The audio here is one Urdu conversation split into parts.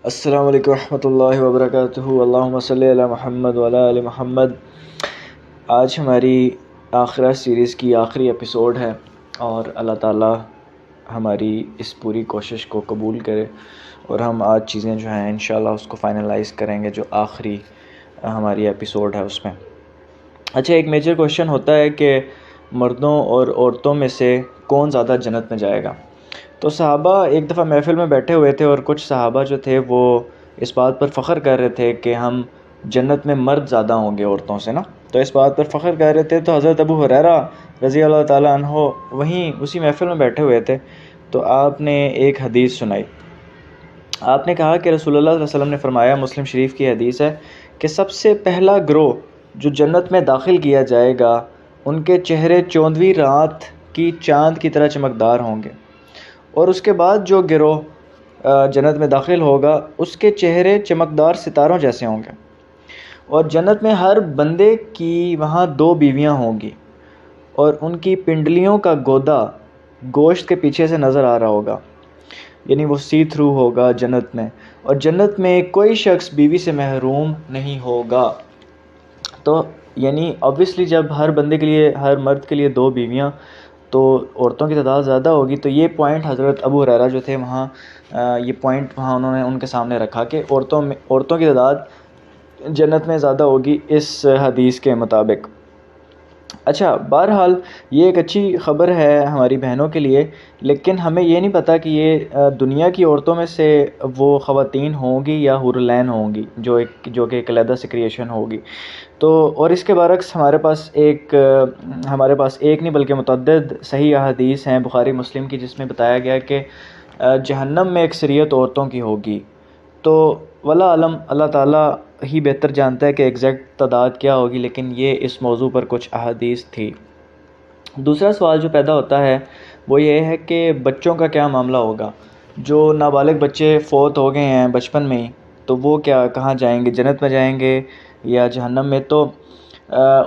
السلام علیکم ورحمۃ اللہ وبرکاتہ۔ اللہم صلی علی محمد وعلی آل محمد۔ آج ہماری آخرہ سیریز کی آخری ایپیسوڈ ہے اور اللہ تعالی ہماری اس پوری کوشش کو قبول کرے اور ہم آج چیزیں جو ہیں انشاءاللہ اس کو فائنلائز کریں گے جو آخری ہماری ایپیسوڈ ہے اس میں۔ اچھا، ایک میجر کوشچن ہوتا ہے کہ مردوں اور عورتوں میں سے کون زیادہ جنت میں جائے گا۔ تو صحابہ ایک دفعہ محفل میں بیٹھے ہوئے تھے اور کچھ صحابہ جو تھے وہ اس بات پر فخر کر رہے تھے کہ ہم جنت میں مرد زیادہ ہوں گے عورتوں سے نا، تو اس بات پر فخر کر رہے تھے۔ تو حضرت ابو ہریرہ رضی اللہ تعالیٰ عنہ اسی محفل میں بیٹھے ہوئے تھے، تو آپ نے ایک حدیث سنائی۔ آپ نے کہا کہ رسول اللہ صلی اللہ علیہ وسلم نے فرمایا، مسلم شریف کی حدیث ہے کہ سب سے پہلا گروہ جو جنت میں داخل کیا جائے گا ان کے چہرے 14ویں رات کی چاند کی طرح چمکدار ہوں گے، اور اس کے بعد جو گروہ جنت میں داخل ہوگا اس کے چہرے چمکدار ستاروں جیسے ہوں گے، اور جنت میں ہر بندے کی وہاں 2 بیویاں ہوں گی اور ان کی پنڈلیوں کا گودا گوشت کے پیچھے سے نظر آ رہا ہوگا، یعنی وہ سی تھرو ہوگا جنت میں، اور جنت میں کوئی شخص بیوی سے محروم نہیں ہوگا۔ تو یعنی obviously جب ہر بندے کے لیے، ہر مرد کے لیے 2 بیویاں، تو عورتوں کی تعداد زیادہ ہوگی۔ تو یہ پوائنٹ حضرت ابو ہریرہ جو تھے وہاں یہ پوائنٹ وہاں انہوں نے ان کے سامنے رکھا کہ عورتوں کی تعداد جنت میں زیادہ ہوگی اس حدیث کے مطابق۔ اچھا، بہرحال یہ ایک اچھی خبر ہے ہماری بہنوں کے لیے، لیکن ہمیں یہ نہیں پتہ کہ یہ دنیا کی عورتوں میں سے وہ خواتین ہوں گی یا حور العین ہوں گی جو کہ ایک علیحدہ سے کریشن ہوگی۔ تو اور اس کے برعکس ہمارے پاس ایک نہیں بلکہ متعدد صحیح احادیث ہیں بخاری مسلم کی، جس میں بتایا گیا کہ جہنم میں اکثریت عورتوں کی ہوگی۔ تو واللہ عالم، اللہ تعالیٰ ہی بہتر جانتا ہے کہ ایگزیکٹ تعداد کیا ہوگی، لیکن یہ اس موضوع پر کچھ احادیث تھی۔ دوسرا سوال جو پیدا ہوتا ہے وہ یہ ہے کہ بچوں کا کیا معاملہ ہوگا۔ جو نابالغ بچے فوت ہو گئے ہیں بچپن میں ہی، تو وہ کہاں جائیں گے، جنت میں جائیں گے یا جہنم میں؟ تو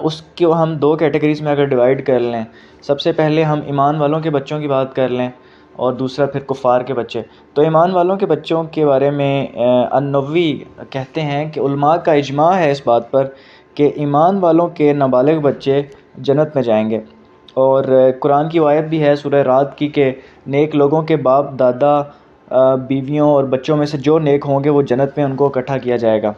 اس کو ہم 2 کیٹیگریز میں اگر ڈیوائیڈ کر لیں، سب سے پہلے ہم ایمان والوں کے بچوں کی بات کر لیں اور دوسرا پھر کفار کے بچے۔ تو ایمان والوں کے بچوں کے بارے میں النووی کہتے ہیں کہ علماء کا اجماع ہے اس بات پر کہ ایمان والوں کے نابالغ بچے جنت میں جائیں گے، اور قرآن کی آیت بھی ہے سورہ رعد کی کہ نیک لوگوں کے باپ دادا بیویوں اور بچوں میں سے جو نیک ہوں گے وہ جنت میں ان کو اکٹھا کیا جائے گا۔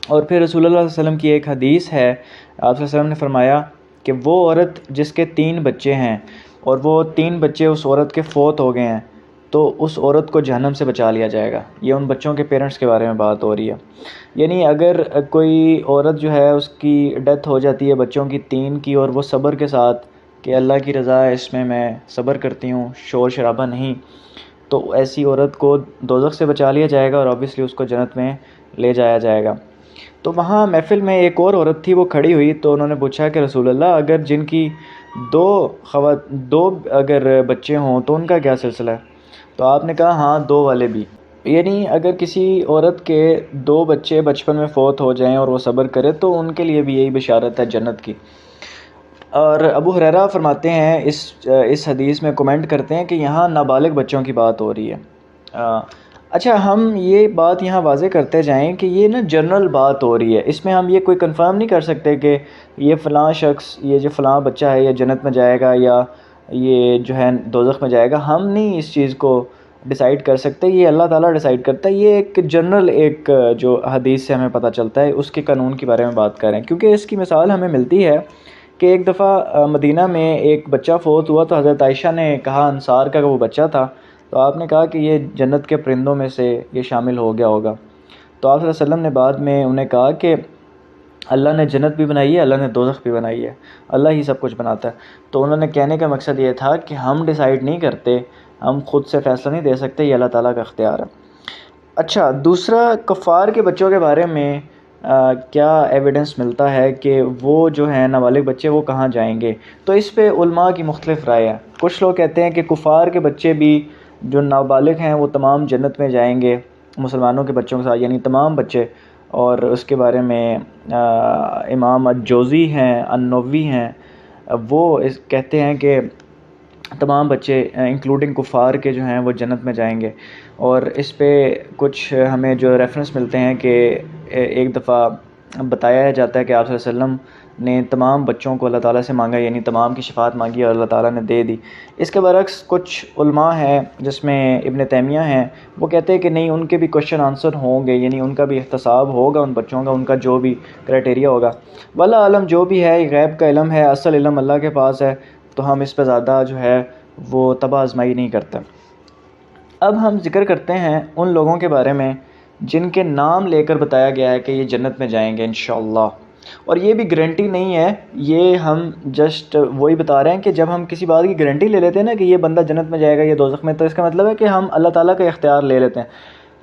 اور پھر رسول اللہ صلی اللہ علیہ وسلم کی ایک حدیث ہے، آپ صلی اللہ علیہ وسلم نے فرمایا کہ وہ عورت جس کے 3 بچے ہیں اور وہ 3 بچے اس عورت کے فوت ہو گئے ہیں، تو اس عورت کو جہنم سے بچا لیا جائے گا۔ یہ ان بچوں کے پیرنٹس کے بارے میں بات ہو رہی ہے۔ یعنی اگر کوئی عورت جو ہے اس کی ڈیتھ ہو جاتی ہے بچوں کی 3 کی، اور وہ صبر کے ساتھ کہ اللہ کی رضا ہے اس میں صبر کرتی ہوں، شور شرابہ نہیں، تو ایسی عورت کو دوزخ سے بچا لیا جائے گا اور obviously اس کو جنت میں لے جایا جائے گا۔ تو وہاں محفل میں ایک اور عورت تھی، وہ کھڑی ہوئی، تو انہوں نے پوچھا کہ رسول اللہ، اگر جن کی 2 اگر بچے ہوں تو ان کا کیا سلسلہ ہے؟ تو آپ نے کہا ہاں 2 والے بھی، یعنی اگر کسی عورت کے 2 بچے بچپن میں فوت ہو جائیں اور وہ صبر کرے تو ان کے لیے بھی یہی بشارت ہے جنت کی۔ اور ابو ہریرہ فرماتے ہیں، اس حدیث میں کمنٹ کرتے ہیں کہ یہاں نابالغ بچوں کی بات ہو رہی ہے۔ اچھا، ہم یہ بات یہاں واضح کرتے جائیں کہ یہ نا جنرل بات ہو رہی ہے، اس میں ہم یہ کوئی کنفرم نہیں کر سکتے کہ یہ فلاں شخص، یہ جو فلاں بچہ ہے یہ جنت میں جائے گا یا یہ جو ہے دوزخ میں جائے گا۔ ہم نہیں اس چیز کو ڈیسائیڈ کر سکتے، یہ اللہ تعالیٰ ڈیسائیڈ کرتا ہے۔ یہ ایک جنرل ایک جو حدیث سے ہمیں پتہ چلتا ہے اس کے قانون کے بارے میں بات کریں، کیونکہ اس کی مثال ہمیں ملتی ہے کہ ایک دفعہ مدینہ میں ایک بچہ فوت ہوا، تو حضرت عائشہ نے کہا انصار کا کہ وہ بچہ تھا، تو آپ نے کہا کہ یہ جنت کے پرندوں میں سے یہ شامل ہو گیا ہوگا۔ تو آپ صلی اللہ علیہ وسلم نے بعد میں انہیں کہا کہ اللہ نے جنت بھی بنائی ہے، اللہ نے دوزخ بھی بنائی ہے، اللہ ہی سب کچھ بناتا ہے۔ تو انہوں نے کہنے کا مقصد یہ تھا کہ ہم ڈیسائیڈ نہیں کرتے، ہم خود سے فیصلہ نہیں دے سکتے، یہ اللہ تعالیٰ کا اختیار ہے۔ اچھا، دوسرا کفار کے بچوں کے بارے میں کیا ایویڈنس ملتا ہے کہ وہ جو ہیں نابالغ بچے وہ کہاں جائیں گے؟ تو اس پہ علماء کی مختلف رائے ہے۔ کچھ لوگ کہتے ہیں کہ کفار کے بچے بھی جو نابالغ ہیں وہ تمام جنت میں جائیں گے مسلمانوں کے بچوں کے ساتھ، یعنی تمام بچے۔ اور اس کے بارے میں امام الجوزی ہیں، النووی ہیں، وہ کہتے ہیں کہ تمام بچے انکلوڈنگ کفار کے جو ہیں وہ جنت میں جائیں گے. اور اس پہ کچھ ہمیں جو ریفرنس ملتے ہیں کہ ایک دفعہ بتایا جاتا ہے کہ آپ صلی اللہ علیہ وسلم نے تمام بچوں کو اللہ تعالیٰ سے مانگا، یعنی تمام کی شفاعت مانگی اور اللہ تعالیٰ نے دے دی. اس کے برعکس کچھ علماء ہیں جس میں ابن تیمیہ ہیں، وہ کہتے ہیں کہ نہیں، ان کے بھی کوشچن آنسر ہوں گے، یعنی ان کا بھی احتساب ہوگا ان بچوں کا، ان کا جو بھی کرائٹیریا ہوگا. واللہ عالم، جو بھی ہے یہ غیب کا علم ہے، اصل علم اللہ کے پاس ہے، تو ہم اس پہ زیادہ جو ہے وہ تباہ آزمائی نہیں کرتے. اب ہم ذکر کرتے ہیں ان لوگوں کے بارے میں جن کے نام لے کر بتایا گیا ہے کہ یہ جنت میں جائیں گے انشاءاللہ. اور یہ بھی گارنٹی نہیں ہے، یہ ہم جسٹ وہی بتا رہے ہیں کہ جب ہم کسی بات کی گارنٹی لے لیتے ہیں نا کہ یہ بندہ جنت میں جائے گا، یہ دوزخ میں، تو اس کا مطلب ہے کہ ہم اللہ تعالیٰ کا اختیار لے لیتے ہیں،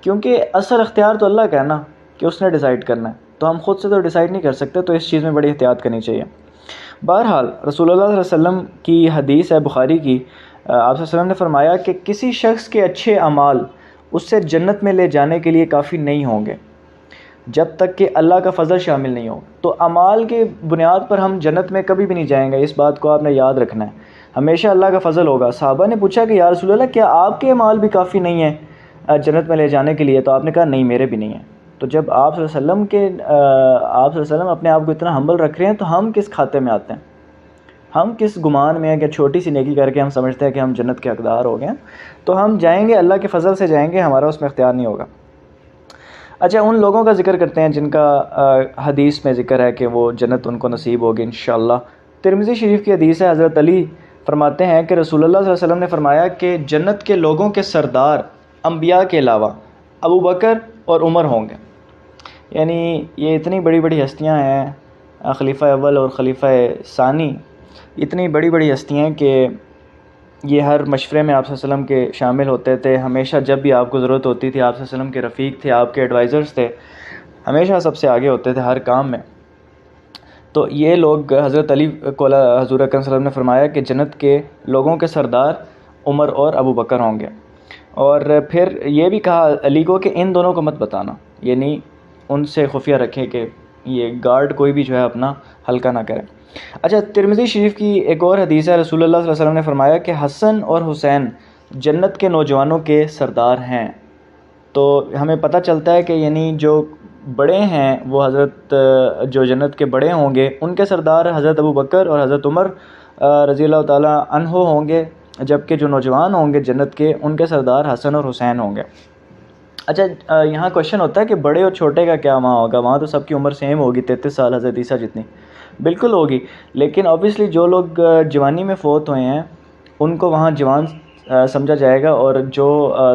کیونکہ اصل اختیار تو اللہ کا ہے نا کہ اس نے ڈیسائیڈ کرنا ہے، تو ہم خود سے تو ڈیسائیڈ نہیں کر سکتے. تو اس چیز میں بڑی احتیاط کرنی چاہیے. بہرحال رسول اللہ صلی اللہ علیہ وسلم کی حدیث ہے بخاری کی، آپ صلی اللہ علیہ وسلم نے فرمایا کہ کسی شخص کے اچھے اعمال اس سے جنت میں لے جانے کے لیے کافی نہیں ہوں گے جب تک کہ اللہ کا فضل شامل نہیں ہو. تو اعمال کے بنیاد پر ہم جنت میں کبھی بھی نہیں جائیں گے، اس بات کو آپ نے یاد رکھنا ہے. ہمیشہ اللہ کا فضل ہوگا. صحابہ نے پوچھا کہ یا رسول اللہ، کیا آپ کے اعمال بھی کافی نہیں ہیں جنت میں لے جانے کے لیے؟ تو آپ نے کہا نہیں، میرے بھی نہیں ہیں. تو جب آپ صلی اللہ علیہ وسلم اپنے آپ کو اتنا ہمبل رکھ رہے ہیں، تو ہم کس کھاتے میں آتے ہیں؟ ہم کس گمان میں ہیں کہ چھوٹی سی نیکی کر کے ہم سمجھتے ہیں کہ ہم جنت کے حقدار ہو گئے ہیں؟ تو ہم جائیں گے، اللہ کے فضل سے جائیں گے، ہمارا اس میں اختیار نہیں ہوگا. اچھا، ان لوگوں کا ذکر کرتے ہیں جن کا حدیث میں ذکر ہے کہ وہ جنت ان کو نصیب ہوگی انشاءاللہ. ترمذی شریف کی حدیث ہے، حضرت علی فرماتے ہیں کہ رسول اللہ صلی اللہ علیہ وسلم نے فرمایا کہ جنت کے لوگوں کے سردار انبیاء کے علاوہ ابو بکر اور عمر ہوں گے. یعنی یہ اتنی بڑی بڑی ہستیاں ہیں، خلیفہ اول اور خلیفہ ثانی، اتنی بڑی بڑی ہستیاں ہیں کہ یہ ہر مشورے میں آپ صلی اللہ علیہ وسلم کے شامل ہوتے تھے. ہمیشہ جب بھی آپ کو ضرورت ہوتی تھی، آپ صلی اللہ علیہ وسلم کے رفیق تھے، آپ کے ایڈوائزرز تھے، ہمیشہ سب سے آگے ہوتے تھے ہر کام میں. تو یہ لوگ حضرت علی کو حضور اکرم صلی اللہ علیہ وسلم نے فرمایا کہ جنت کے لوگوں کے سردار عمر اور ابو بکر ہوں گے. اور پھر یہ بھی کہا علی کو کہ ان دونوں کو مت بتانا، یعنی ان سے خفیہ رکھیں کہ یہ گارڈ کوئی بھی جو ہے اپنا ہلکا نہ کرے. اچھا، ترمذی شریف کی ایک اور حدیث ہے، رسول اللہ صلی اللہ علیہ وسلم نے فرمایا کہ حسن اور حسین جنت کے نوجوانوں کے سردار ہیں. تو ہمیں پتہ چلتا ہے کہ یعنی جو بڑے ہیں وہ حضرت جو جنت کے بڑے ہوں گے ان کے سردار حضرت ابو بکر اور حضرت عمر رضی اللہ تعالیٰ عنہ ہوں گے، جبکہ جو نوجوان ہوں گے جنت کے ان کے سردار حسن اور حسین ہوں گے. اچھا، یہاں کوشچن ہوتا ہے کہ بڑے اور چھوٹے کا کیا وہاں ہوگا؟ وہاں تو سب کی عمر سیم ہوگی، 33 سال حضرت عیسیٰ جتنی. بالکل ہوگی، لیکن اوبیسلی جو لوگ جوانی میں فوت ہوئے ہیں ان کو وہاں جوان سمجھا جائے گا، اور جو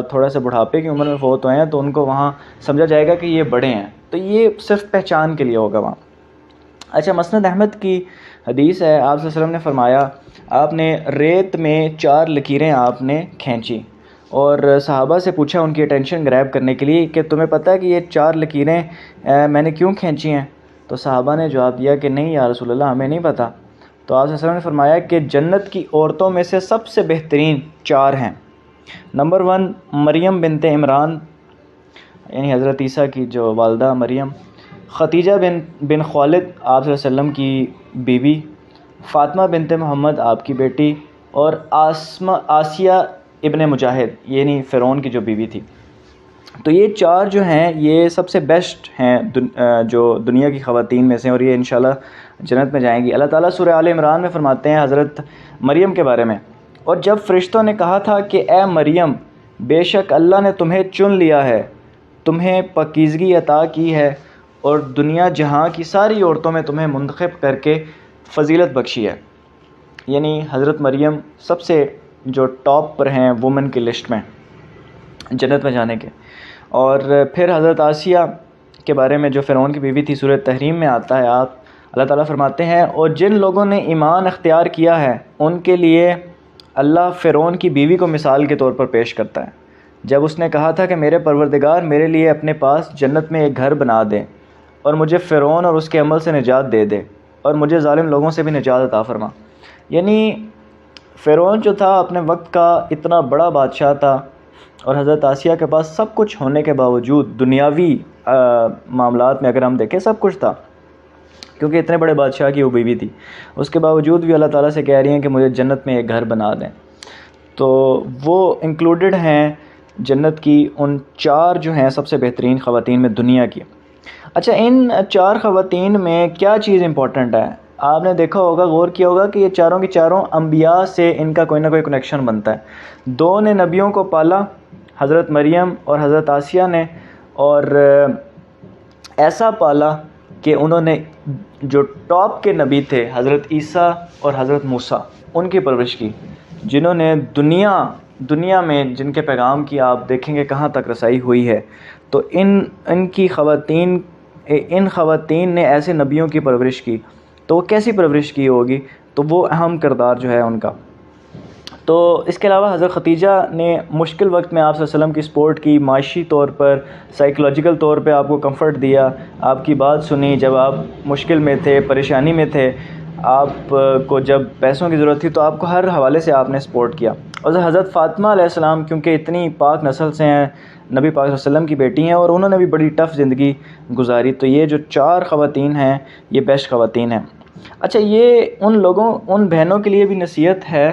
تھوڑا سا بڑھاپے کی عمر میں فوت ہوئے ہیں تو ان کو وہاں سمجھا جائے گا کہ یہ بڑے ہیں. تو یہ صرف پہچان کے لیے ہوگا وہاں. اچھا، مسند احمد کی حدیث ہے، آپ صلی اللہ علیہ وسلم نے فرمایا، آپ نے ریت میں 4 لکیریں آپ نے کھینچی اور صحابہ سے پوچھا ان کی اٹینشن گریب کرنے کے لیے کہ تمہیں پتہ ہے کہ یہ 4 لکیریں میں نے کیوں کھینچی ہیں؟ تو صحابہ نے جواب دیا کہ نہیں یا رسول اللہ، ہمیں نہیں پتہ. تو آپ صلی اللہ علیہ وسلم نے فرمایا کہ جنت کی عورتوں میں سے سب سے بہترین 4 ہیں. نمبر 1 مریم بنت عمران، یعنی حضرت عیسیٰ کی جو والدہ مریم. ختیجہ بن خالد آپ صلی اللہ علیہ وسلم کی بیوی. فاطمہ بنت محمد آپ کی بیٹی. اور آسیہ ابن مجاہد، یعنی فرعون کی جو بیوی تھی. تو یہ 4 جو ہیں یہ سب سے بیسٹ ہیں جو دنیا کی خواتین میں سے، اور یہ انشاءاللہ جنت میں جائیں گی. اللہ تعالیٰ سورہ آل عمران میں فرماتے ہیں حضرت مریم کے بارے میں، اور جب فرشتوں نے کہا تھا کہ اے مریم، بے شک اللہ نے تمہیں چن لیا ہے، تمہیں پاکیزگی عطا کی ہے، اور دنیا جہاں کی ساری عورتوں میں تمہیں منتخب کر کے فضیلت بخشی ہے. یعنی حضرت مریم سب سے جو ٹاپ پر ہیں وومن کی لسٹ میں جنت میں جانے کے. اور پھر حضرت آسیہ کے بارے میں جو فرعون کی بیوی تھی، سورہ تحریم میں آتا ہے، آپ اللہ تعالیٰ فرماتے ہیں، اور جن لوگوں نے ایمان اختیار کیا ہے ان کے لیے اللہ فرعون کی بیوی کو مثال کے طور پر پیش کرتا ہے، جب اس نے کہا تھا کہ میرے پروردگار میرے لیے اپنے پاس جنت میں ایک گھر بنا دے، اور مجھے فرعون اور اس کے عمل سے نجات دے دے، اور مجھے ظالم لوگوں سے بھی نجات عطا فرما. یعنی فرعون جو تھا اپنے وقت کا اتنا بڑا بادشاہ تھا، اور حضرت آسیہ کے پاس سب کچھ ہونے کے باوجود دنیاوی معاملات میں اگر ہم دیکھیں سب کچھ تھا، کیونکہ اتنے بڑے بادشاہ کی وہ بیوی تھی، اس کے باوجود بھی اللہ تعالیٰ سے کہہ رہی ہیں کہ مجھے جنت میں ایک گھر بنا دیں. تو وہ انکلوڈڈ ہیں جنت کی ان 4 جو ہیں سب سے بہترین خواتین میں دنیا کی۔ اچھا، ان 4 خواتین میں کیا چیز امپورٹنٹ ہے؟ آپ نے دیکھا ہوگا، غور کیا ہوگا کہ یہ چاروں کی چاروں انبیاء سے ان کا کوئی نہ کوئی کنیکشن بنتا ہے۔ 2 نے نبیوں کو پالا، حضرت مریم اور حضرت آسیہ نے، اور ایسا پالا کہ انہوں نے جو ٹاپ کے نبی تھے حضرت عیسیٰ اور حضرت موسیٰ، ان کی پرورش کی، جنہوں نے دنیا میں جن کے پیغام کی آپ دیکھیں گے کہاں تک رسائی ہوئی ہے۔ تو ان خواتین نے ایسے نبیوں کی پرورش کی، تو وہ کیسی پرورش کی ہوگی؟ تو وہ اہم کردار جو ہے ان کا۔ تو اس کے علاوہ حضرت ختیجہ نے مشکل وقت میں آپ صلی اللہ علیہ وسلم کی سپورٹ کی، معاشی طور پر، سائیکولوجیکل طور پہ آپ کو کمفرٹ دیا، آپ کی بات سنی جب آپ مشکل میں تھے، پریشانی میں تھے، آپ کو جب پیسوں کی ضرورت تھی تو آپ کو ہر حوالے سے آپ نے سپورٹ کیا۔ اور حضرت فاطمہ علیہ السلام کیونکہ اتنی پاک نسل سے ہیں، نبی پاک صلی اللہ علیہ وسلم کی بیٹی ہیں، اور انہوں نے بھی بڑی ٹف زندگی گزاری، تو یہ جو 4 خواتین ہیں یہ بیسٹ خواتین ہیں۔ اچھا، یہ ان بہنوں کے لیے بھی نصیحت ہے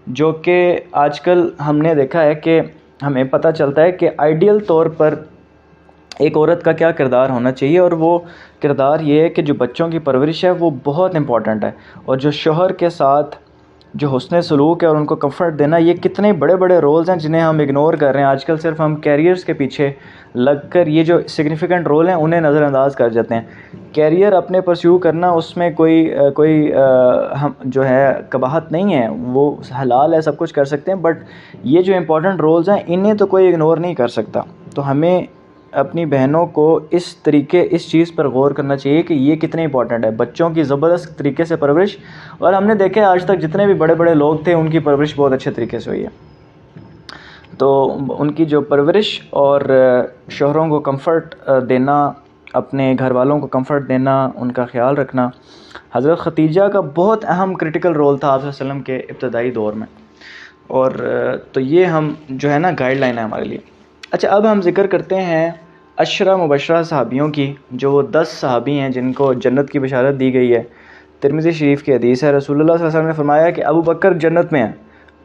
جو کہ آج کل ہم نے دیکھا ہے کہ ہمیں پتہ چلتا ہے کہ آئیڈیل طور پر ایک عورت کا کیا کردار ہونا چاہیے، اور وہ کردار یہ ہے کہ جو بچوں کی پرورش ہے وہ بہت امپورٹنٹ ہے، اور جو شوہر کے ساتھ جو حسن سلوک ہے اور ان کو کمفرٹ دینا، یہ کتنے بڑے بڑے رولز ہیں جنہیں ہم اگنور کر رہے ہیں آج کل۔ صرف ہم کیریئرز کے پیچھے لگ کر یہ جو سگنیفیکنٹ رول ہیں انہیں نظر انداز کر جاتے ہیں۔ کیریئر اپنے پرسیو کرنا، اس میں کوئی ہم جو ہے قباحت نہیں ہے، وہ حلال ہے، سب کچھ کر سکتے ہیں، بٹ یہ جو امپورٹنٹ رولز ہیں انہیں تو کوئی اگنور نہیں کر سکتا۔ تو ہمیں اپنی بہنوں کو اس چیز پر غور کرنا چاہیے کہ یہ کتنے امپورٹنٹ ہے، بچوں کی زبردست طریقے سے پرورش۔ اور ہم نے دیکھا آج تک جتنے بھی بڑے بڑے لوگ تھے ان کی پرورش بہت اچھے طریقے سے ہوئی ہے۔ تو ان کی جو پرورش اور شوہروں کو کمفرٹ دینا، اپنے گھر والوں کو کمفرٹ دینا، ان کا خیال رکھنا، حضرت ختیجہ کا بہت اہم کرٹیکل رول تھا آپ صلی اللہ علیہ وسلم کے ابتدائی دور میں، اور تو یہ ہم جو ہے نا گائیڈ لائن ہے ہمارے لیے۔ اچھا، اب ہم ذکر کرتے ہیں 10 مبشرہ صحابیوں کی، جو وہ 10 صحابی ہیں جن کو جنت کی بشارت دی گئی ہے۔ ترمذی شریف کی حدیث ہے، رسول اللہ صلی اللہ علیہ وسلم نے فرمایا کہ ابو بکر جنت میں ہے،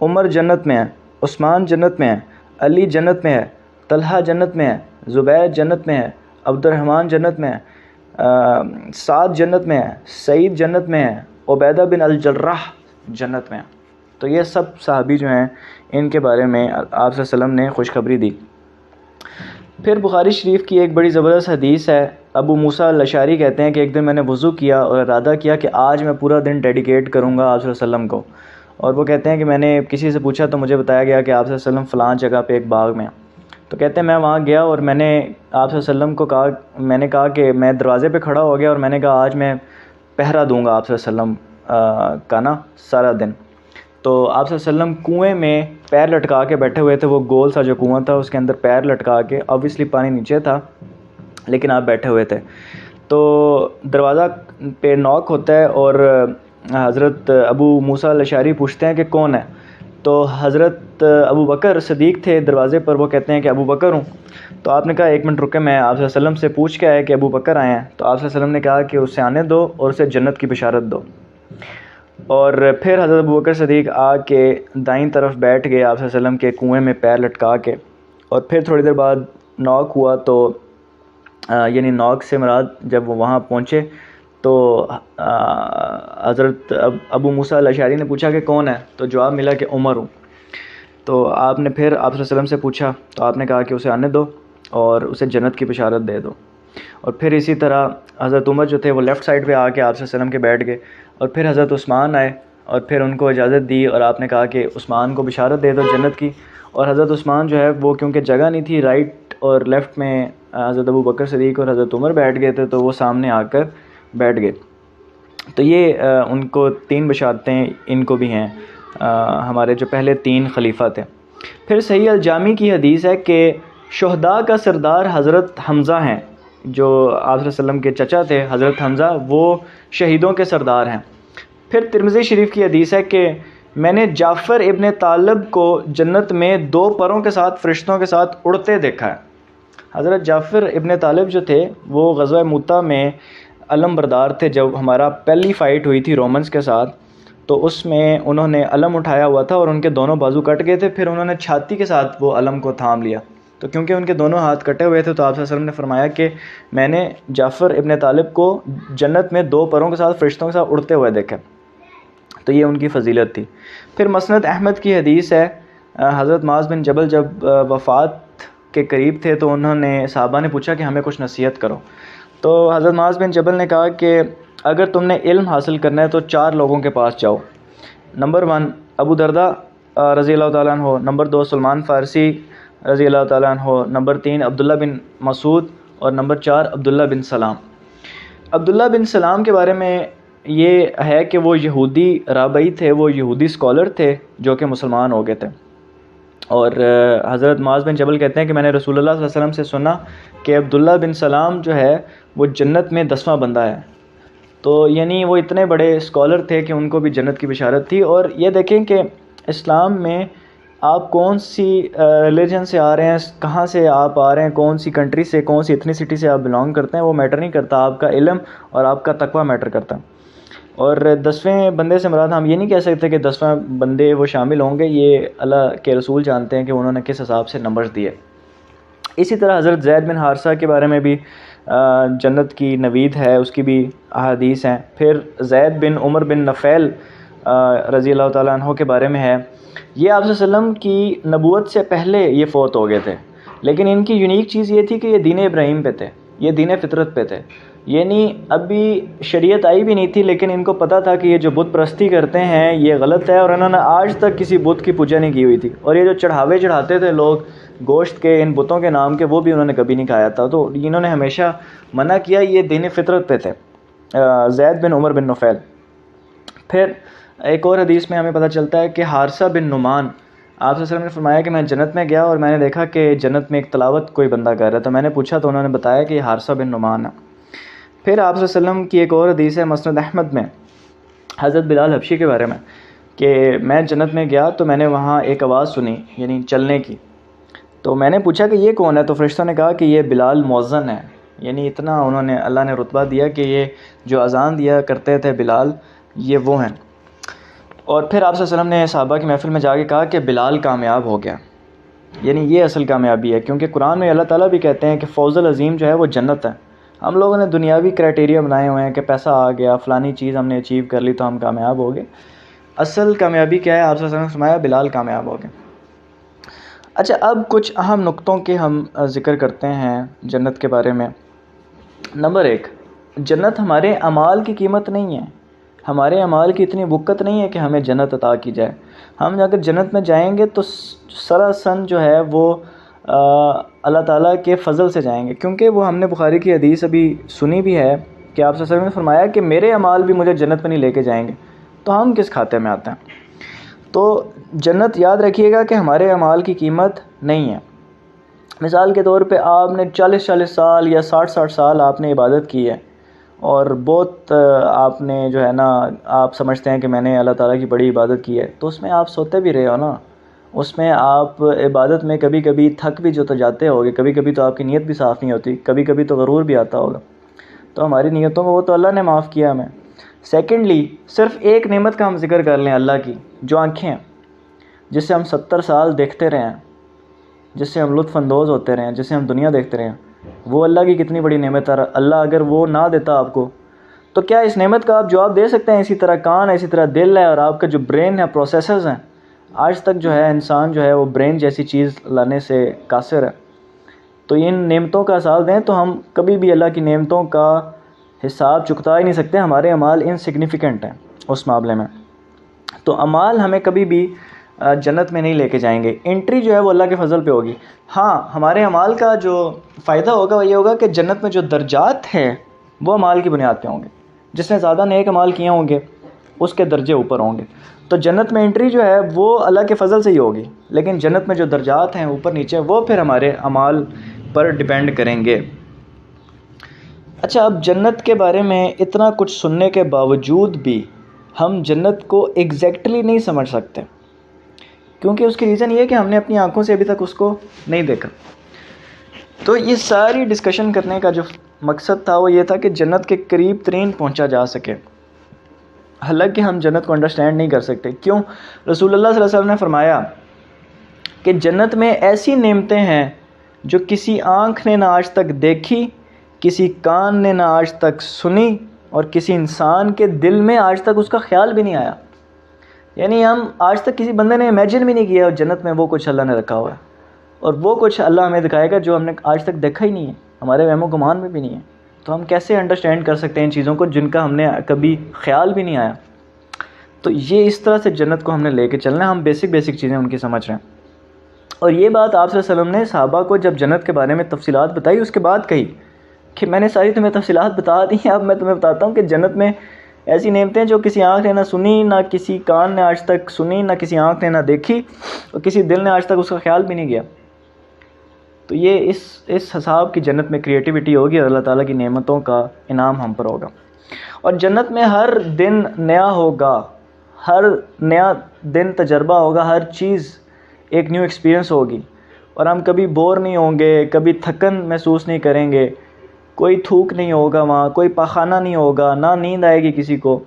عمر جنت میں ہے، عثمان جنت میں ہے، علی جنت میں ہے، طلحہ جنت میں ہے، زبیر جنت میں ہے، عبد الرحمن جنت میں ہے، سعد جنت میں ہے، سعید جنت میں ہے، عبیدہ بن الجراح جنت میں ہے۔ تو یہ سب صحابی جو ہیں ان کے بارے میں آپ صلی اللہ علیہ وسلم نے خوشخبری دی۔ پھر بخاری شریف کی ایک بڑی زبردست حدیث ہے، ابو موسیٰ الاشعری کہتے ہیں کہ ایک دن میں نے وضو کیا اور ارادہ کیا کہ آج میں پورا دن ڈیڈیکیٹ کروں گا آپ صلی اللہ علیہ وسلم کو، اور وہ کہتے ہیں کہ میں نے کسی سے پوچھا تو مجھے بتایا گیا کہ آپ صلی اللہ علیہ وسلم فلاں جگہ پہ ایک باغ میں، تو کہتے ہیں میں وہاں گیا اور میں نے آپ صلی اللہ علیہ وسلم کو کہا کہ میں دروازے پہ کھڑا ہو گیا اور میں نے کہا آج میں پہرا دوں گا آپ صلی اللہ علیہ وسلم کا نا سارا دن۔ تو آپ صلی اللہ علیہ وسلم کنویں میں پیر لٹکا کے بیٹھے ہوئے تھے، وہ گول سا جو کنواں تھا اس کے اندر پیر لٹکا کے، آبویسلی پانی نیچے تھا لیکن آپ بیٹھے ہوئے تھے۔ تو دروازہ پہ ناک ہوتا ہے اور حضرت ابو موسیٰ الاشعری پوچھتے ہیں کہ کون ہے، تو حضرت ابو بکر صدیق تھے دروازے پر، وہ کہتے ہیں کہ ابو بکر ہوں۔ تو آپ نے کہا ایک منٹ رکے، میں آپ صلی اللہ علیہ وسلم سے پوچھ کے آیا کہ ابو بکر آئے ہیں، تو آپ صلی اللہ علیہ وسلم نے کہا کہ اسے آنے دو اور اسے جنت کی بشارت دو۔ اور پھر حضرت ابو بکر صدیق آ کے دائیں طرف بیٹھ گئے آپ صلی اللہ علیہ وسلم کے کنویں میں پیر لٹکا کے، اور پھر تھوڑی دیر بعد ناک ہوا، تو یعنی ناک سے مراد جب وہ وہاں پہنچے تو حضرت ابو موسیٰ الاشعری نے پوچھا کہ کون ہے، تو جواب ملا کہ عمر ہوں۔ تو آپ نے پھر آپ صلی اللہ علیہ وسلم سے پوچھا تو آپ نے کہا کہ اسے آنے دو اور اسے جنت کی بشارت دے دو۔ اور پھر اسی طرح حضرت عمر جو تھے وہ لیفٹ سائڈ پہ آ کے آپ صلی اللہ علیہ وسلم کے بیٹھ گئے، اور پھر حضرت عثمان آئے اور پھر ان کو اجازت دی اور آپ نے کہا کہ عثمان کو بشارت دے دو جنت کی۔ اور حضرت عثمان جو ہے وہ کیونکہ جگہ نہیں تھی، رائٹ اور لیفٹ میں حضرت ابو بکر صدیق اور حضرت عمر بیٹھ گئے تھے، تو وہ سامنے آ کر بیٹھ گئے۔ تو یہ ان کو 3 بشارتیں ان کو بھی ہیں، ہمارے جو پہلے 3 خلیفہ تھے۔ پھر صحیح الجامی کی حدیث ہے کہ شہداء کا سردار حضرت حمزہ ہیں، جو آپ صلی اللہ علیہ وسلم کے چچا تھے حضرت حمزہ، وہ شہیدوں کے سردار ہیں۔ پھر ترمذی شریف کی حدیث ہے کہ میں نے جعفر ابن طالب کو جنت میں 2 پروں کے ساتھ فرشتوں کے ساتھ اڑتے دیکھا ہے۔ حضرت جعفر ابن طالب جو تھے وہ غزوہ موتہ میں علم بردار تھے، جب ہمارا پہلی فائٹ ہوئی تھی رومنز کے ساتھ، تو اس میں انہوں نے علم اٹھایا ہوا تھا اور ان کے دونوں بازو کٹ گئے تھے، پھر انہوں نے چھاتی کے ساتھ وہ علم کو تھام لیا. تو کیونکہ ان کے دونوں ہاتھ کٹے ہوئے تھے تو آپ صلی اللہ علیہ وسلم نے فرمایا کہ میں نے جعفر ابن طالب کو جنت میں 2 پروں کے ساتھ فرشتوں کے ساتھ اڑتے ہوئے دیکھا. تو یہ ان کی فضیلت تھی. پھر مسند احمد کی حدیث ہے، حضرت معاذ بن جبل جب وفات کے قریب تھے تو انہوں نے صحابہ نے پوچھا کہ ہمیں کچھ نصیحت کرو. تو حضرت معاذ بن جبل نے کہا کہ اگر تم نے علم حاصل کرنا ہے تو 4 لوگوں کے پاس جاؤ. نمبر 1 ابو درداء رضی اللہ تعالیٰ عنہ، نمبر 2 سلمان فارسی رضی اللہ تعالیٰ عنہ، نمبر 3 عبداللہ بن مسعود، اور نمبر 4 عبداللہ بن سلام. عبداللہ بن سلام کے بارے میں یہ ہے کہ وہ یہودی رابعی تھے، وہ یہودی اسکالر تھے جو کہ مسلمان ہو گئے تھے. اور حضرت معاذ بن جبل کہتے ہیں کہ میں نے رسول اللہ صلی اللہ علیہ وسلم سے سنا کہ عبداللہ بن سلام جو ہے وہ جنت میں 10واں بندہ ہے. تو یعنی وہ اتنے بڑے اسکالر تھے کہ ان کو بھی جنت کی بشارت تھی. اور یہ دیکھیں کہ اسلام میں آپ کون سی ریلیجن سے آ رہے ہیں، کہاں سے آپ آ رہے ہیں، کون سی کنٹری سے، کون سی ایتھنیسٹی سے آپ بلانگ کرتے ہیں، وہ میٹر نہیں کرتا. آپ کا علم اور آپ کا تقوی میٹر کرتا ہے. اور 10ویں بندے سے مراد ہم یہ نہیں کہہ سکتے کہ 10واں بندے وہ شامل ہوں گے، یہ اللہ کے رسول جانتے ہیں کہ انہوں نے کس حساب سے نمبرز دیے. اسی طرح حضرت زید بن حارثہ کے بارے میں بھی جنت کی نوید ہے، اس کی بھی احادیث ہیں. پھر زید بن عمر بن نفیل رضی اللہ تعالیٰ عنہ کے بارے میں ہے، یہ آپ صلی اللہ علیہ وسلم کی نبوت سے پہلے یہ فوت ہو گئے تھے، لیکن ان کی یونیک چیز یہ تھی کہ یہ دین ابراہیم پہ تھے، یہ دین فطرت پہ تھے. یعنی ابھی شریعت آئی بھی نہیں تھی لیکن ان کو پتہ تھا کہ یہ جو بت پرستی کرتے ہیں یہ غلط ہے، اور انہوں نے آج تک کسی بت کی پوجا نہیں کی ہوئی تھی. اور یہ جو چڑھاوے چڑھاتے تھے لوگ گوشت کے ان بتوں کے نام کے، وہ بھی انہوں نے کبھی نہیں کھایا تھا. تو انہوں نے ہمیشہ منع کیا، یہ دین فطرت پہ تھے زید بن عمر بن نفیل. پھر ایک اور حدیث میں ہمیں پتہ چلتا ہے کہ حارثہ بن نعمان، آپ صلی اللہ علیہ وسلم نے فرمایا کہ میں جنت میں گیا اور میں نے دیکھا کہ جنت میں ایک تلاوت کوئی بندہ کر رہا ہے. تو میں نے پوچھا تو انہوں نے بتایا کہ یہ حارثہ بن نعمان ہے. پھر آپ صلی اللہ علیہ وسلم کی ایک اور حدیث ہے مسند احمد میں حضرت بلال حبشی کے بارے میں کہ میں جنت میں گیا تو میں نے وہاں ایک آواز سنی یعنی چلنے کی. تو میں نے پوچھا کہ یہ کون ہے، تو فرشتوں نے کہا کہ یہ بلال مؤذن ہے. یعنی اتنا انہوں نے اللہ نے رتبہ دیا کہ یہ جو اذان دیا کرتے تھے بلال، یہ وہ ہیں. اور پھر آپ صلی اللہ علیہ وسلم نے صحابہ کی محفل میں جا کے کہا کہ بلال کامیاب ہو گیا. یعنی یہ اصل کامیابی ہے، کیونکہ قرآن میں اللہ تعالیٰ بھی کہتے ہیں کہ فوز العظیم جو ہے وہ جنت ہے. ہم لوگوں نے دنیاوی کرائٹیریا بنائے ہوئے ہیں کہ پیسہ آ گیا، فلانی چیز ہم نے اچیو کر لی تو ہم کامیاب ہو گئے. اصل کامیابی کیا ہے؟ آپ صلی اللہ علیہ وسلم نے فرمایا بلال کامیاب ہو گئے. اچھا، اب کچھ اہم نقطوں کے ہم ذکر کرتے ہیں جنت کے بارے میں. نمبر 1، جنت ہمارے اعمال کی قیمت نہیں ہے، ہمارے اعمال کی اتنی وقت نہیں ہے کہ ہمیں جنت عطا کی جائے. ہم اگر جنت میں جائیں گے تو سراسن جو ہے وہ اللہ تعالیٰ کے فضل سے جائیں گے، کیونکہ وہ ہم نے بخاری کی حدیث ابھی سنی بھی ہے کہ آپ صلی اللہ علیہ وسلم نے فرمایا کہ میرے اعمال بھی مجھے جنت میں نہیں لے کے جائیں گے، تو ہم کس کھاتے میں آتے ہیں. تو جنت یاد رکھیے گا کہ ہمارے اعمال کی قیمت نہیں ہے. مثال کے طور پہ آپ نے 40 سال یا 60 سال آپ نے عبادت کی ہے اور بہت آپ نے جو ہے نا آپ سمجھتے ہیں کہ میں نے اللہ تعالیٰ کی بڑی عبادت کی ہے، تو اس میں آپ سوتے بھی رہے ہو نا، اس میں آپ عبادت میں کبھی کبھی تھک بھی جو تو جاتے ہوگے، کبھی کبھی تو آپ کی نیت بھی صاف نہیں ہوتی، کبھی کبھی تو غرور بھی آتا ہوگا. تو ہماری نیتوں کو وہ تو اللہ نے معاف کیا ہمیں. سیکنڈلی، صرف ایک نعمت کا ہم ذکر کر لیں اللہ کی، جو آنکھیں ہیں، جس سے ہم 70 سال دیکھتے رہے ہیں، جس سے ہم لطف اندوز ہوتے رہے ہیں، جس سے ہم دنیا دیکھتے رہے ہیں، وہ اللہ کی کتنی بڑی نعمت ہے. اللہ اگر وہ نہ دیتا آپ کو تو کیا اس نعمت کا آپ جواب دے سکتے ہیں؟ اسی طرح کان ہے، اسی طرح دل ہے، اور آپ کا جو برین ہے، پروسیسرز ہیں. آج تک جو ہے انسان جو ہے وہ برین جیسی چیز لانے سے قاصر ہے. تو ان نعمتوں کا حساب دیں تو ہم کبھی بھی اللہ کی نعمتوں کا حساب چکتا ہی نہیں سکتے. ہمارے اعمال انسگنیفیکنٹ ہیں اس معاملے میں. تو اعمال ہمیں کبھی بھی جنت میں نہیں لے کے جائیں گے. انٹری جو ہے وہ اللہ کے فضل پہ ہوگی. ہاں، ہمارے اعمال کا جو فائدہ ہوگا وہ یہ ہوگا کہ جنت میں جو درجات ہیں وہ اعمال کی بنیاد پہ ہوں گے. جس نے زیادہ نیک اعمال کیے ہوں گے اس کے درجے اوپر ہوں گے. تو جنت میں انٹری جو ہے وہ اللہ کے فضل سے ہی ہوگی، لیکن جنت میں جو درجات ہیں اوپر نیچے وہ پھر ہمارے اعمال پر ڈیپینڈ کریں گے. اچھا، اب جنت کے بارے میں اتنا کچھ سننے کے باوجود بھی ہم جنت کو ایگزیکٹلی نہیں سمجھ سکتے، کیونکہ اس کی ریزن یہ ہے کہ ہم نے اپنی آنکھوں سے ابھی تک اس کو نہیں دیکھا. تو یہ ساری ڈسکشن کرنے کا جو مقصد تھا وہ یہ تھا کہ جنت کے قریب ترین پہنچا جا سکے. حالانکہ ہم جنت کو انڈرسٹینڈ نہیں کر سکتے. کیوں؟ رسول اللہ صلی اللہ علیہ وسلم نے فرمایا کہ جنت میں ایسی نعمتیں ہیں جو کسی آنکھ نے نہ آج تک دیکھی، کسی کان نے نہ آج تک سنی، اور کسی انسان کے دل میں آج تک اس کا خیال بھی نہیں آیا. یعنی ہم آج تک کسی بندے نے امیجن بھی نہیں کیا جنت میں وہ کچھ اللہ نے رکھا ہوا ہے، اور وہ کچھ اللہ ہمیں دکھائے گا جو ہم نے آج تک دیکھا ہی نہیں ہے، ہمارے وہم و گمان میں بھی نہیں ہے. تو ہم کیسے انڈرسٹینڈ کر سکتے ہیں ان چیزوں کو جن کا ہم نے کبھی خیال بھی نہیں آیا. تو یہ اس طرح سے جنت کو ہم نے لے کے چلنا ہے. ہم بیسک چیزیں ان کی سمجھ رہے ہیں. اور یہ بات آپ صلی اللہ علیہ وسلم نے صحابہ کو جب جنت کے بارے میں تفصیلات بتائی، اس کے بعد کہی کہ میں نے ساری تمہیں تفصیلات بتا دی ہیں، اب میں تمہیں بتاتا ہوں کہ جنت میں ایسی نعمتیں جو کسی آنکھ نے نہ سنی، نہ کسی کان نے آج تک سنی، نہ کسی آنکھ نے نہ دیکھی، اور کسی دل نے آج تک اس کا خیال بھی نہیں کیا. تو یہ اس حساب کی جنت میں کریٹیوٹی ہوگی اور اللہ تعالیٰ کی نعمتوں کا انعام ہم پر ہوگا. اور جنت میں ہر دن نیا ہوگا، ہر نیا دن تجربہ ہوگا، ہر چیز ایک نیو ایکسپیرینس ہوگی، اور ہم کبھی بور نہیں ہوں گے، کبھی تھکن محسوس نہیں کریں گے. کوئی تھوک نہیں ہوگا وہاں، کوئی پاخانہ نہیں ہوگا، نہ نیند آئے گی کسی کو،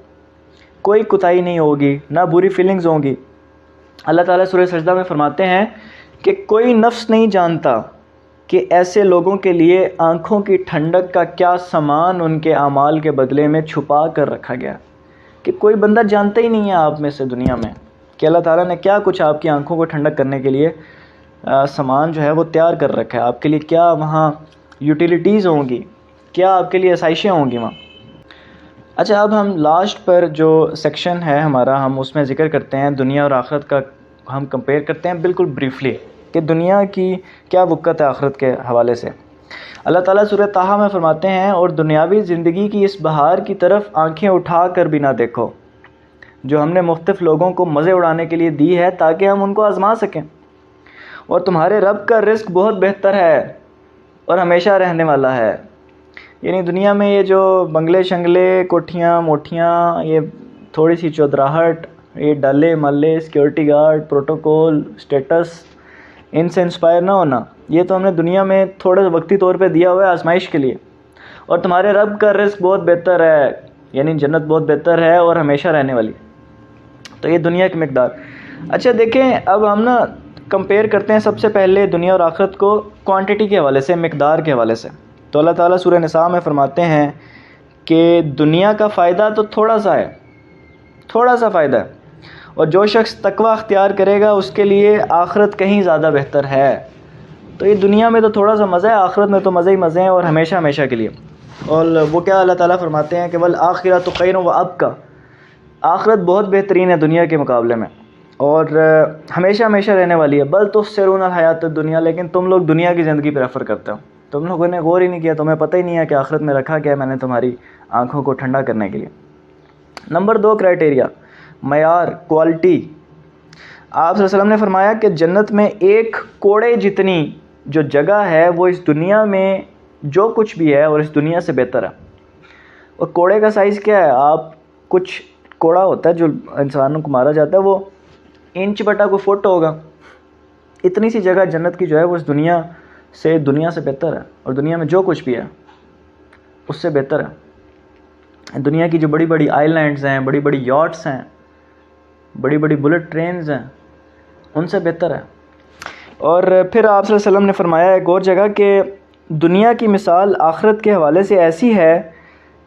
کوئی کوتاہی نہیں ہوگی، نہ بری فیلنگز ہوں گی. اللہ تعالیٰ سورہ سجدہ میں فرماتے ہیں کہ کوئی نفس نہیں جانتا کہ ایسے لوگوں کے لیے آنکھوں کی ٹھنڈک کا کیا سامان ان کے اعمال کے بدلے میں چھپا کر رکھا گیا. کہ کوئی بندہ جانتا ہی نہیں ہے آپ میں سے دنیا میں کہ اللہ تعالیٰ نے کیا کچھ آپ کی آنکھوں کو ٹھنڈک کرنے کے لیے سامان جو ہے وہ تیار کر رکھا ہے. آپ کے لیے کیا وہاں یوٹیلیٹیز ہوں گی، کیا آپ کے لیے آسائشیں ہوں گی وہاں. اچھا، اب ہم لاسٹ پر جو سیکشن ہے ہمارا، ہم اس میں ذکر کرتے ہیں دنیا اور آخرت کا. ہم کمپیئر کرتے ہیں بالکل بریفلی کہ دنیا کی کیا وقت ہے آخرت کے حوالے سے. اللہ تعالیٰ سورہ طٰہٰ میں فرماتے ہیں اور دنیاوی زندگی کی اس بہار کی طرف آنکھیں اٹھا کر بھی نہ دیکھو جو ہم نے مختلف لوگوں کو مزے اڑانے کے لیے دی ہے تاکہ ہم ان کو آزما سکیں. اور تمہارے رب کا رزق بہت بہتر ہے اور ہمیشہ رہنے والا ہے. یعنی دنیا میں یہ جو بنگلے شنگلے، کوٹھیاں موٹھیاں، یہ تھوڑی سی چودراہٹ، یہ ڈالے ملے، سیکیورٹی گارڈ، پروٹوکول، سٹیٹس، ان سے انسپائر نہ ہونا، یہ تو ہم نے دنیا میں تھوڑے وقتی طور پہ دیا ہوا ہے آزمائش کے لیے. اور تمہارے رب کا رزق بہت بہتر ہے، یعنی جنت بہت بہتر ہے اور ہمیشہ رہنے والی. تو یہ دنیا کی مقدار. اچھا دیکھیں، اب ہم نا کمپیئر کرتے ہیں سب سے پہلے دنیا اور آخرت کو کوانٹٹی کے حوالے سے، مقدار کے حوالے سے. تو اللہ تعالیٰ سورہ نساء میں فرماتے ہیں کہ دنیا کا فائدہ تو تھوڑا سا ہے، تھوڑا سا فائدہ ہے، اور جو شخص تقوی اختیار کرے گا اس کے لیے آخرت کہیں زیادہ بہتر ہے. تو یہ دنیا میں تو تھوڑا سا مزہ ہے، آخرت میں تو مزے ہی مزے ہیں اور ہمیشہ ہمیشہ کے لیے. اور وہ کیا اللہ تعالیٰ فرماتے ہیں کہ والآخرۃ خیر وابقیٰ، آخرت بہت بہترین ہے دنیا کے مقابلے میں اور ہمیشہ ہمیشہ رہنے والی ہے. بل تؤثرون الحیات الدنیا، لیکن تم لوگ دنیا کی زندگی پریفر کرتے ہو. تم لوگوں نے غور ہی نہیں کیا، تمہیں پتہ ہی نہیں ہے کہ آخرت میں رکھا کیا ہے میں نے تمہاری آنکھوں کو ٹھنڈا کرنے کے لیے. نمبر 2 کرائٹیریا، معیار، کوالٹی. آپ صلی اللہ علیہ وسلم نے فرمایا کہ جنت میں ایک کوڑے جتنی جو جگہ ہے وہ اس دنیا میں جو کچھ بھی ہے اور اس دنیا سے بہتر ہے. اور کوڑے کا سائز کیا ہے؟ آپ کچھ کوڑا ہوتا ہے جو انسانوں کو مارا جاتا ہے، وہ انچ بٹا کوئی فٹ ہوگا. اتنی سی جگہ جنت کی جو ہے وہ اس دنیا سے بہتر ہے، اور دنیا میں جو کچھ بھی ہے اس سے بہتر ہے. دنیا کی جو بڑی بڑی آئی لینڈز ہیں، بڑی بڑی یاٹس ہیں، بڑی بڑی بلٹ ٹرینز ہیں، ان سے بہتر ہے. اور پھر آپ صلی اللہ علیہ وسلم نے فرمایا ایک اور جگہ کہ دنیا کی مثال آخرت کے حوالے سے ایسی ہے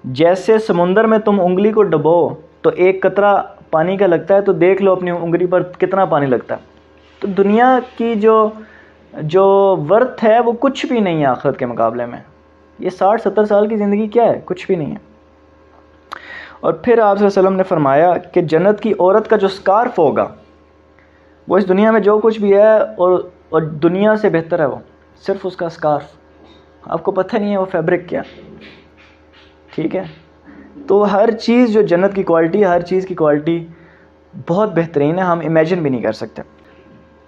جیسے سمندر میں تم انگلی کو ڈبو تو ایک قطرہ پانی کا لگتا ہے، تو دیکھ لو اپنی انگلی پر کتنا پانی لگتا ہے. تو دنیا کی جو ورتھ ہے وہ کچھ بھی نہیں ہے آخرت کے مقابلے میں. یہ 60-70 سال کی زندگی کیا ہے؟ کچھ بھی نہیں ہے. اور پھر آپ صلی اللہ علیہ وسلم نے فرمایا کہ جنت کی عورت کا جو سکارف ہوگا وہ اس دنیا میں جو کچھ بھی ہے اور دنیا سے بہتر ہے. وہ صرف اس کا سکارف، آپ کو پتہ نہیں ہے وہ فیبرک کیا. ٹھیک ہے، تو ہر چیز جو جنت کی کوالٹی، ہر چیز کی کوالٹی بہت بہترین ہے، ہم امیجن بھی نہیں کر سکتے.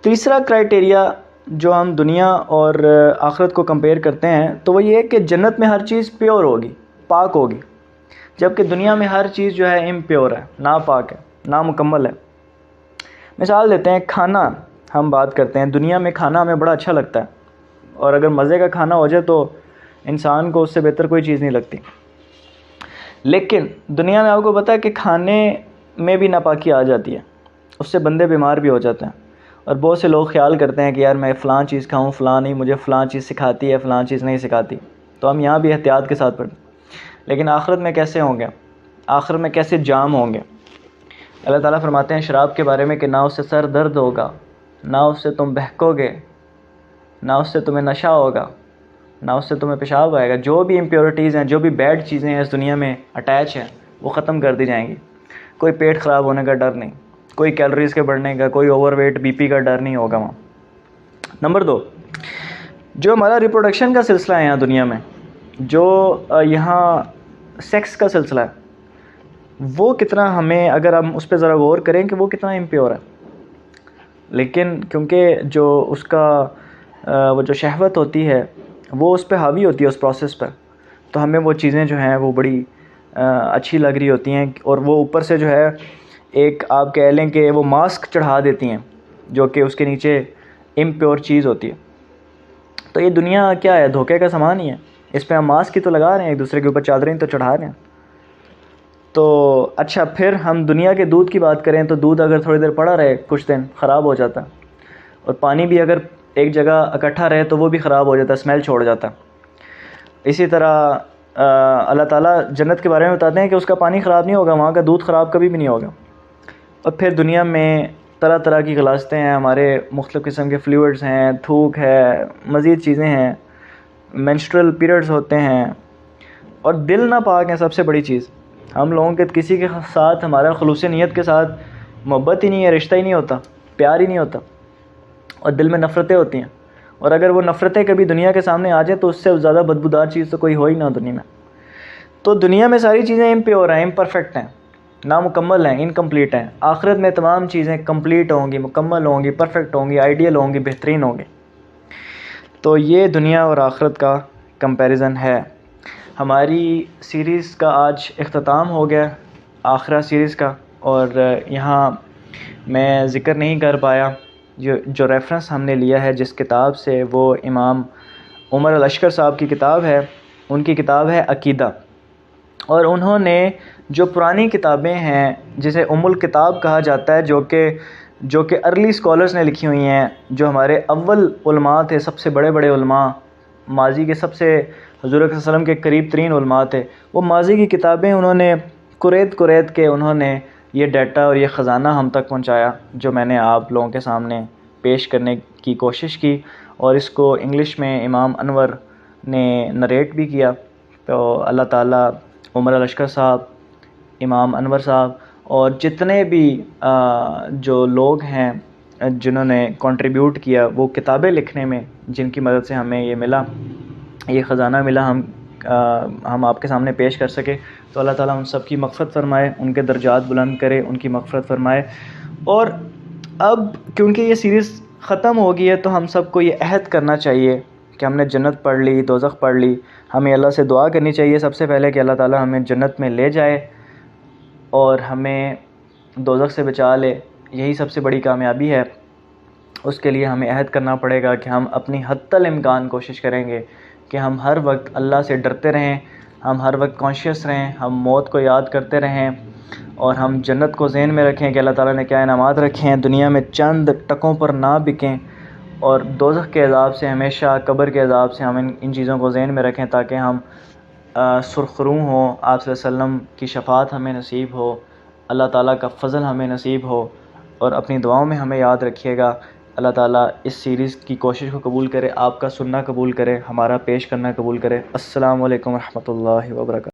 تیسرا کرائٹیریا جو ہم دنیا اور آخرت کو کمپیئر کرتے ہیں تو وہ یہ کہ جنت میں ہر چیز پیور ہوگی، پاک ہوگی، جبکہ دنیا میں ہر چیز جو ہے امپیور ہے، ناپاک ہے، نامکمل ہے. مثال دیتے ہیں، کھانا ہم بات کرتے ہیں، دنیا میں کھانا ہمیں بڑا اچھا لگتا ہے، اور اگر مزے کا کھانا ہو جائے تو انسان کو اس سے بہتر کوئی چیز نہیں لگتی. لیکن دنیا میں آپ کو پتہ ہے کہ کھانے میں بھی ناپاکی آ جاتی ہے، اس سے بندے بیمار بھی ہو جاتے ہیں، اور بہت سے لوگ خیال کرتے ہیں کہ یار میں فلاں چیز کھاؤں، فلاں نہیں، مجھے فلاں چیز سکھاتی ہے، فلاں چیز نہیں سکھاتی، تو ہم یہاں بھی احتیاط کے ساتھ پڑھیں۔ لیکن آخرت میں کیسے ہوں گے؟ آخرت میں کیسے جام ہوں گے؟ اللہ تعالیٰ فرماتے ہیں شراب کے بارے میں کہ نہ اس سے سر درد ہوگا، نہ اس سے تم بہکو گے، نہ اس سے تمہیں نشہ ہوگا، نہ اس سے تمہیں پیشاب آئے گا۔ جو بھی امپیورٹیز ہیں، جو بھی بیڈ چیزیں ہیں اس دنیا میں اٹیچ ہیں، وہ ختم کر دی جائیں گی۔ کوئی پیٹ خراب ہونے کا ڈر نہیں، کوئی کیلوریز کے بڑھنے کا، کوئی اوور ویٹ بی پی کا ڈر نہیں ہوگا وہاں۔ نمبر 2، جو ہمارا ریپروڈکشن کا سلسلہ ہے یہاں دنیا میں، جو یہاں سیکس کا سلسلہ ہے، وہ کتنا ہمیں، اگر ہم اس پہ ذرا غور کریں کہ وہ کتنا امپیور ہے، لیکن کیونکہ جو اس کا وہ جو شہوت ہوتی ہے وہ اس پہ حاوی ہوتی ہے، اس پروسیس پر، تو ہمیں وہ چیزیں جو ہیں وہ بڑی اچھی لگ رہی ہوتی ہیں، اور وہ اوپر سے جو ہے ایک آپ کہہ لیں کہ وہ ماسک چڑھا دیتی ہیں جو کہ اس کے نیچے امپیور چیز ہوتی ہے۔ تو یہ دنیا کیا ہے؟ دھوکے کا سامان ہی ہے، اس پہ ہم ماسک ہی تو لگا رہے ہیں، ایک دوسرے کے اوپر چادریں تو چڑھا رہے ہیں۔ تو اچھا، پھر ہم دنیا کے دودھ کی بات کریں تو دودھ اگر تھوڑی دیر پڑا رہے کچھ دن خراب ہو جاتا ہے، اور پانی بھی اگر ایک جگہ اکٹھا رہے تو وہ بھی خراب ہو جاتا ہے، اسمیل چھوڑ جاتا ہے۔ اسی طرح اللہ تعالیٰ جنت کے بارے میں بتاتے ہیں کہ اس کا پانی خراب نہیں ہوگا، وہاں کا دودھ خراب کبھی بھی نہیں ہوگا۔ اور پھر دنیا میں طرح طرح کی غلاظتیں ہیں، ہمارے مختلف قسم کے فلوئڈز ہیں، تھوک ہے، مزید چیزیں ہیں، مینسٹرل پیریڈز ہوتے ہیں، اور دل نہ پاک ہے سب سے بڑی چیز۔ ہم لوگوں کے کسی کے ساتھ ہمارا خلوص نیت کے ساتھ محبت ہی نہیں ہے، رشتہ ہی نہیں ہوتا، پیار ہی نہیں ہوتا، اور دل میں نفرتیں ہوتی ہیں، اور اگر وہ نفرتیں کبھی دنیا کے سامنے آ جائیں تو اس سے زیادہ بدبودار چیز تو کوئی ہو ہی نہ دنیا میں۔ تو دنیا میں ساری چیزیں امپیور ہیں، امپرفیکٹ ہیں، نامکمل ہیں، انکمپلیٹ ہیں۔ آخرت میں تمام چیزیں کمپلیٹ ہوں گی، مکمل ہوں گی، پرفیکٹ ہوں گی، آئیڈیل ہوں گی، بہترین ہوں گی۔ تو یہ دنیا اور آخرت کا کمپیریزن ہے۔ ہماری سیریز کا آج اختتام ہو گیا، آخرہ سیریز کا، اور یہاں میں ذکر نہیں کر پایا جو ریفرنس ہم نے لیا ہے جس کتاب سے، وہ امام عمر الاشکر صاحب کی کتاب ہے، ان کی کتاب ہے عقیدہ، اور انہوں نے جو پرانی کتابیں ہیں جسے ام الکتاب کہا جاتا ہے، جو کہ ارلی اسکالرز نے لکھی ہوئی ہیں، جو ہمارے اول علماء تھے، سب سے بڑے بڑے علماء، ماضی کے سب سے حضور صلی اللہ علیہ وسلم کے قریب ترین علماء تھے، وہ ماضی کی کتابیں انہوں نے کریت کے انہوں نے یہ ڈیٹا اور یہ خزانہ ہم تک پہنچایا، جو میں نے آپ لوگوں کے سامنے پیش کرنے کی کوشش کی، اور اس کو انگلش میں امام انور نے نریٹ بھی کیا۔ تو اللہ تعالیٰ عمر الاشکر صاحب، امام انور صاحب، اور جتنے بھی جو لوگ ہیں جنہوں نے کنٹریبیوٹ کیا وہ کتابیں لکھنے میں، جن کی مدد سے ہمیں یہ ملا، یہ خزانہ ملا، ہم آپ کے سامنے پیش کر سکے، تو اللہ تعالیٰ ان سب کی مغفرت فرمائے، ان کے درجات بلند کرے، ان کی مغفرت فرمائے۔ اور اب کیونکہ یہ سیریز ختم ہو گئی ہے تو ہم سب کو یہ عہد کرنا چاہیے کہ ہم نے جنت پڑھ لی، دوزخ پڑھ لی، ہمیں اللہ سے دعا کرنی چاہیے سب سے پہلے کہ اللہ تعالیٰ ہمیں جنت میں لے جائے اور ہمیں دوزخ سے بچا لے، یہی سب سے بڑی کامیابی ہے۔ اس کے لیے ہمیں عہد کرنا پڑے گا کہ ہم اپنی حتی الامکان کوشش کریں گے کہ ہم ہر وقت اللہ سے ڈرتے رہیں، ہم ہر وقت کانشیس رہیں، ہم موت کو یاد کرتے رہیں، اور ہم جنت کو ذہن میں رکھیں کہ اللہ تعالیٰ نے کیا انعامات رکھے ہیں، دنیا میں چند ٹکوں پر نہ بکیں، اور دوزخ کے عذاب سے ہمیشہ، قبر کے عذاب سے ہم ان چیزوں کو ذہن میں رکھیں تاکہ ہم سرخرو ہوں، آپ صلی اللہ علیہ وسلم کی شفاعت ہمیں نصیب ہو، اللہ تعالیٰ کا فضل ہمیں نصیب ہو، اور اپنی دعاؤں میں ہمیں یاد رکھیے گا۔ اللہ تعالیٰ اس سیریز کی کوشش کو قبول کرے، آپ کا سننا قبول کرے، ہمارا پیش کرنا قبول کرے۔ السلام علیکم ورحمۃ اللہ وبرکاتہ۔